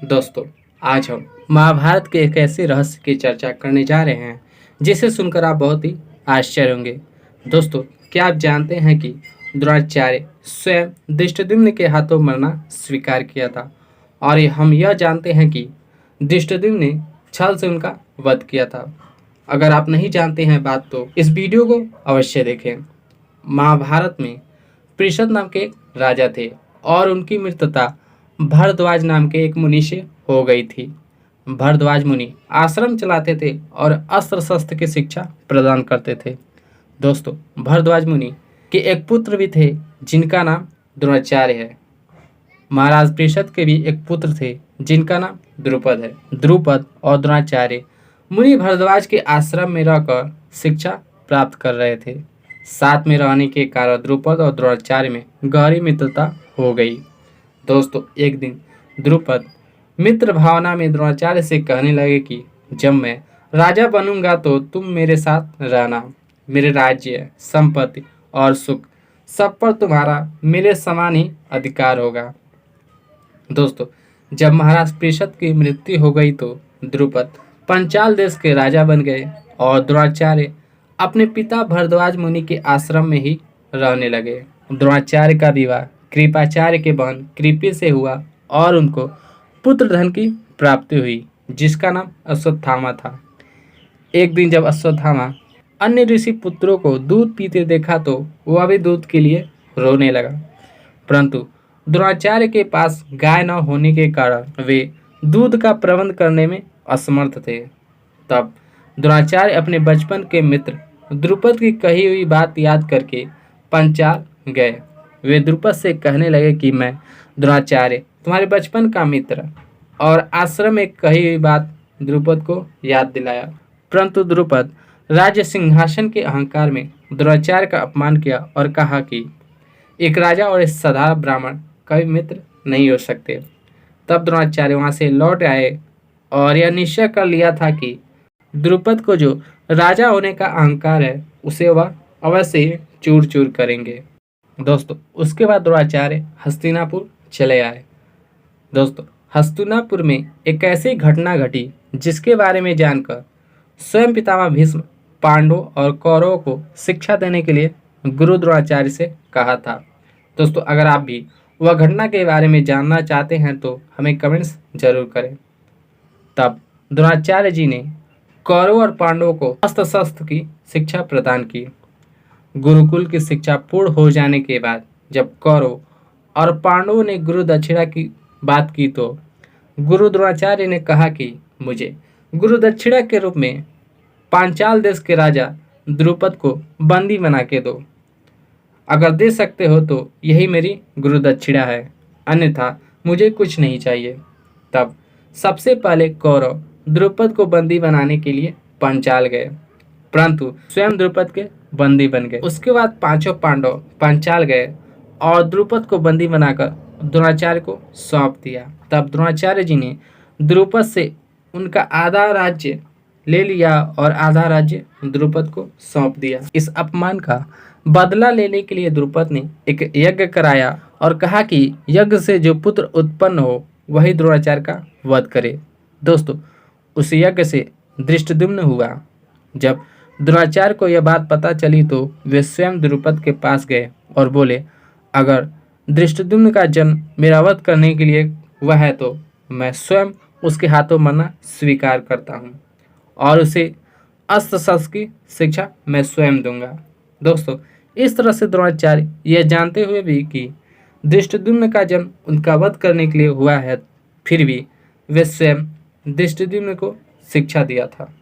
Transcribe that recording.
दोस्तों, आज हम महाभारत के एक ऐसे रहस्य की चर्चा करने जा रहे हैं जिसे सुनकर आप बहुत ही आश्चर्य होंगे। दोस्तों, क्या आप जानते हैं कि द्रोणाचार्य स्वयं धृष्टद्युम्न के हाथों मरना स्वीकार किया था और हम यह जानते हैं कि धृष्टद्युम्न ने छल से उनका वध किया था। अगर आप नहीं जानते हैं बात तो इस वीडियो को अवश्य देखें। महाभारत में पृषद नाम के एक राजा थे और उनकी मृत्यु भरद्वाज नाम के एक मुनि से हो गई थी। भरद्वाज मुनि आश्रम चलाते थे और अस्त्र शस्त्र की शिक्षा प्रदान करते थे। दोस्तों, भरद्वाज मुनि के एक पुत्र भी थे जिनका नाम द्रोणाचार्य है। महाराज पृषद के भी एक पुत्र थे जिनका नाम द्रुपद है। द्रुपद और द्रोणाचार्य मुनि भरद्वाज के आश्रम में रहकर शिक्षा प्राप्त कर रहे थे। साथ में रहने के कारण द्रुपद और द्रोणाचार्य में गहरी मित्रता हो गई। दोस्तों, एक दिन द्रुपद मित्र भावना में द्रोणाचार्य से कहने लगे कि जब मैं राजा बनूंगा तो तुम मेरे साथ रहना। मेरे राज्य, संपत्ति और सुख सब पर तुम्हारा मेरे समान ही अधिकार होगा। दोस्तों, जब महाराज पृषद की मृत्यु हो गई तो द्रुपद पंचाल देश के राजा बन गए और द्रोणाचार्य अपने पिता भरद्वाज मुनि के आश्रम में ही रहने लगे। द्रोणाचार्य का विवाह कृपाचार्य के बहन कृपि से हुआ और उनको पुत्र धन की प्राप्ति हुई जिसका नाम अश्वत्थामा था। एक दिन जब अश्वत्थामा अन्य ऋषि पुत्रों को दूध पीते देखा तो वह भी दूध के लिए रोने लगा, परंतु द्रोणाचार्य के पास गाय न होने के कारण वे दूध का प्रबंध करने में असमर्थ थे। तब द्रोणाचार्य अपने बचपन के मित्र द्रुपद की कही हुई बात याद करके पंचाल गए। वे द्रुपद से कहने लगे कि मैं द्रोणाचार्य तुम्हारे बचपन का मित्र, और आश्रम में कही हुई बात द्रुपद को याद दिलाया। परंतु द्रुपद राज्य सिंहासन के अहंकार में द्रोणाचार्य का अपमान किया और कहा कि एक राजा और एक साधारण ब्राह्मण कभी मित्र नहीं हो सकते। तब द्रोणाचार्य वहां से लौट आए और यह निश्चय कर लिया था कि द्रुपद को जो राजा होने का अहंकार है उसे वह अवश्य ही चूर चूर करेंगे। दोस्तों, उसके बाद द्रोणाचार्य हस्तिनापुर चले आए। दोस्तों, हस्तिनापुर में एक ऐसी घटना घटी जिसके बारे में जानकर स्वयं पितामह भीष्म पांडवों और कौरवों को शिक्षा देने के लिए गुरु द्रोणाचार्य से कहा था। दोस्तों, अगर आप भी वह घटना के बारे में जानना चाहते हैं तो हमें कमेंट्स जरूर करें। तब द्रोणाचार्य जी ने कौरवों और पांडवों को अस्त्र शस्त्र की शिक्षा प्रदान की। गुरुकुल की शिक्षा पूर्ण हो जाने के बाद जब कौरव और पांडवों ने गुरु दक्षिणा की बात की तो गुरु द्रोणाचार्य ने कहा कि मुझे गुरु दक्षिणा के रूप में पांचाल देश के राजा द्रुपद को बंदी बना के दो। अगर दे सकते हो तो यही मेरी गुरु दक्षिणा है, अन्यथा मुझे कुछ नहीं चाहिए। तब सबसे पहले कौरव द्रुपद को बंदी बनाने के लिए पांचाल गए, परंतु स्वयं द्रुपद के बंदी बन गए। उसके बाद पांचों पांडव पांचाल गए और द्रुपद को बंदी बनाकर द्रोणाचार्य को सौंप दिया। तब द्रोणाचार्य जी ने द्रुपद से उनका आधा राज्य ले लिया और आधा राज्य द्रुपद को सौंप दिया। इस अपमान का बदला लेने के लिए द्रुपद ने एक यज्ञ कराया और कहा कि यज्ञ से जो पुत्र उत्पन्न हो वही द्रोणाचार्य का वध करे। दोस्तों, उस यज्ञ से धृष्टद्युम्न हुआ। जब द्रोणाचार्य को यह बात पता चली तो वे स्वयं द्रुपद के पास गए और बोले, अगर धृष्टद्युम्न का जन्म मेरा वध करने के लिए हुआ है तो मैं स्वयं उसके हाथों मरना स्वीकार करता हूँ और उसे अस्त्र शस्त्र की शिक्षा मैं स्वयं दूंगा। दोस्तों, इस तरह से द्रोणाचार्य यह जानते हुए भी कि धृष्टद्युम्न का जन्म उनका वध करने के लिए हुआ है, फिर भी वे स्वयं धृष्टद्युम्न को शिक्षा दिया था।